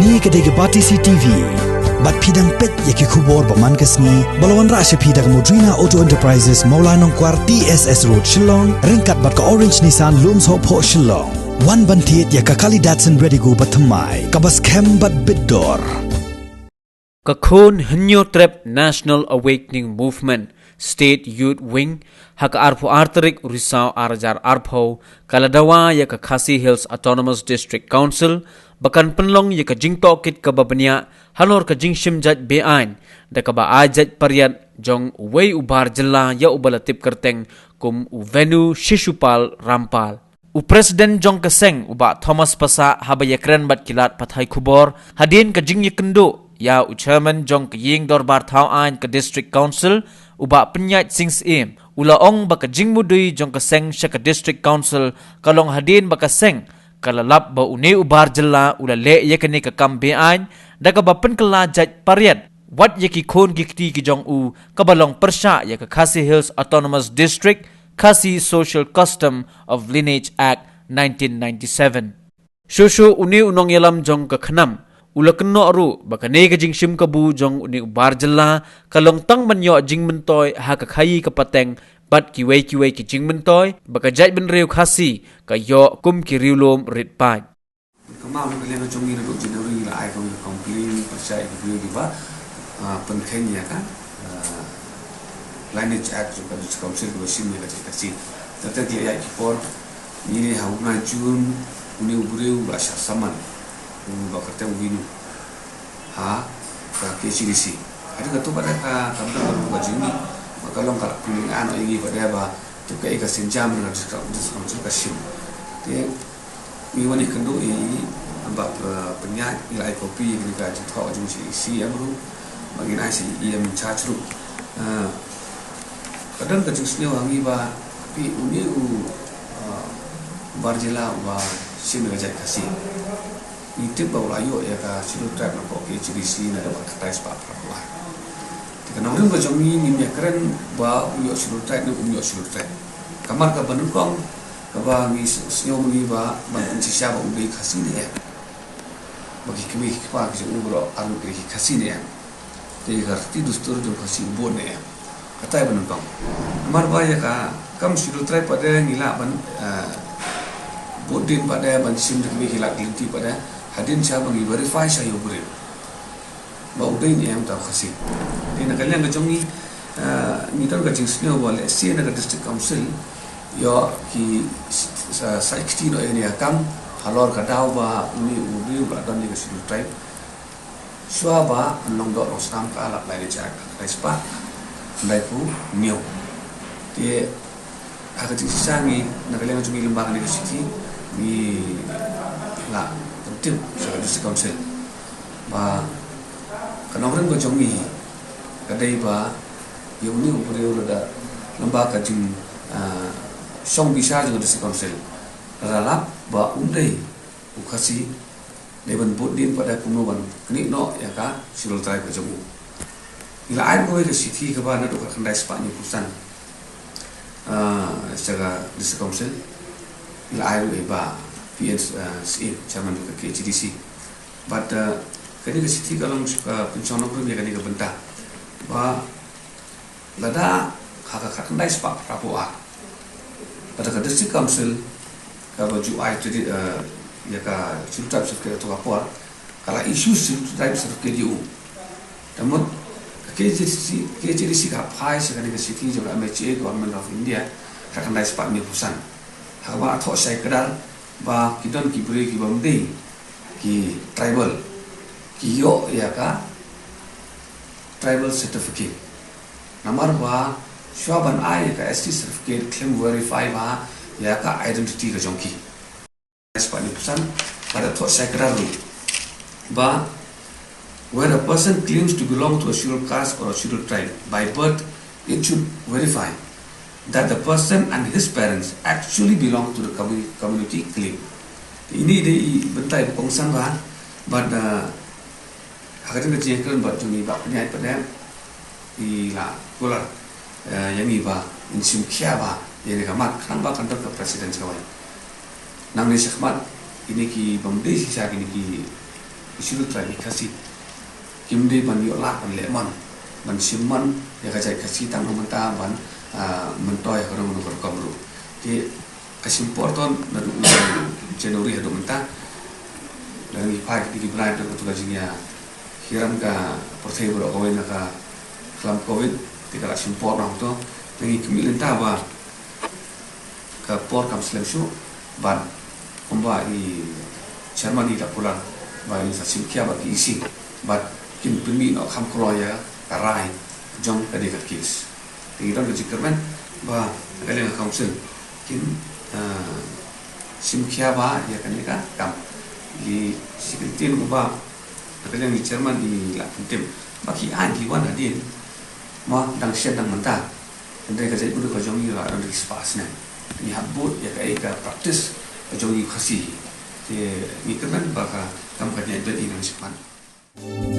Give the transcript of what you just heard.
Ni kedai Bati CTV. Bat pidang pet yaki kubor paman kesni. Balawan rasya pidang Modrina Auto Enterprises Maulanong Kwar TSS Road Shillong. Ringkat bat ka Orange Nissan Lums Hop Ho Shillong. Wan bantiet yaka kali Datsun ready go batamai. Kabas kem bat bidor. Kakon Hanyo Trep National Awakening Movement State Youth Wing haka arpo arterik Risau Arajar Arpo kaladawa yaka Khasi Hills Autonomous District Council bakan penlong yaka jingto kit kababanya halor ka jingshim jat beain da kaba ajat paryat jong way ubar jela ya ubalatip kerteng kum uvenu Shishupal Rampal u Presiden Jong Keseng uba Thomas Pasa habayakran bat kilat pathai kubor hadin ka jing yakendo ya u Chairman Jong Kiying Dorbar Thau Ain ka District Council uba penyat sings im ulaong baka jingmudui Jong Keseng syaka District Council kalong hadin baka seng kalalap ba uni ubar jela ula le yakani ka kambe ain daga bapen kelajat paryat wat yaki khon gikti ki jong u kabalong persya yaka Khasi Hills Autonomous District Khasi Social Custom of Lineage Act 1997 shushu uni unong yalam jong ka khanam ula kenno aru baka ne ka jingshim kabu jong uni ubar jela kalong tang manyo jingmentoy ha ka khayi ka pateng bat kiway ki jingmentoy baka jait ben reu khasi ka yo kum ki riulom rit pai kamau ni kalian jong ni ru jinuri la ai kong komplain percaya ki ki ba penken ya kan Lineage Act juga di council ko sim ni ka kasi tata ki ya ki por ni ha una jun uni ubreu ba sha saman ba kata winu ha ka KCDC ada ka to pada ka kamda ba jini makalong ka kuning ano ingi pada ba to ka ika sinjam na council ka sim te mi wani kendo i amba penyat ilai kopi ni ka jitho jung si amru bagi nasi ia mencacru kadang ka jung sne wangi ba pi uni u barjela wa sim ga jai kasi itu bawa ayo ya ka silu trap na ko ke CDC na da kata spa pra tika na rin ba jomi ni mi keren ba uyo silu trap na uyo silu trap kamar ka banun kong ka ba mi snyo mi ba ban ci sha ba ubi khasi ne ya bagi kimi pa ki ubro aru ki khasi ne ya te gar ti dustur jo khasi bo ne ya kata banun kong kamar ba ya ka kam silu trap pada ngila ban bodin pada ban sim de mi hilak linti pada hadin cha bangi verify sa yo bure ba udai ni am ta khasi ni na kalian ga jongi ni tan ga jing sne wal si na ga district council yo ki sa 60 no area kam halor ka daw ba ni ubi ba dan ni ga sidu tribe swa ba long do rostam ka la lai ja ka spa dai pu niu te aga jing sangi na kalian ga jongi lembaga ni ga siti ni la tim sa district council ba kanong ko jongi kadai ba yuni upre da lamba ka jing song bisa jo district council ralap ba undai ukasi deban bodin pada kunoban kini no ya ka silol trai ko jomu ila ai ko ke city ka ba na do ka kandai spani pusan secara district council ila ai ba PNC Chairman ke KCDC but kani ke city kalau pencono pun dia kani ke bentah ba lada haka kakandai spa prapoa pada ke district council ka baju ai tu ya ka sultan sekretari tu kapor kala isu sultan sekretari u namun KCDC ka pai sekali ke city juga MHA Government of India kakandai spa ni pusan hawa atho sai kedar ba kidon ki bure ki bamde ki tribal ki yo ya ka tribal certificate namar ba shwaban ai ka ST certificate claim verify ba ya ka identity ka jongki spani pusan pada thot secretary ba where a person claims to belong to a scheduled caste or a scheduled tribe by birth it should verify that the person and his parents actually belong to the community claim. Ini di bentai pengsan bah, but akhirnya kejadian buat juni bah penyait pada di la kular yang ini bah insim kia bah yang kamat kenapa kantor ke presiden sekali. Nang ni sekmat ini ki pemudi sisa ini ki isiru trai kasi kimde ban yo la ban le man simman ya ka jai kasi tang manta ban mentoy ko no ko kamru ti kasim porton na Januari hadu menta dan ipai di Brian dan ketua jinya hiram ka portay bro ko na ka kelam covid ti ka simpor na to ngi kemilin ta ba ka por kam slem shu ban omba i chairman di pulang ba ni sa simkia ba isi ba kin pimi no kham kroya karai jong ka de ka kis ti ron ji kermen ba ka le council kin simkia ba ya kan ka kam di sikitin ba ka le chairman di la tim ba ki an ki wan adin ma dang shen dang menta ndai ka jai bu ka jong yi ra ron spas na ni habut ya ka practice jauh kasih, ni kerana baka kampanye jadi dengan cepat.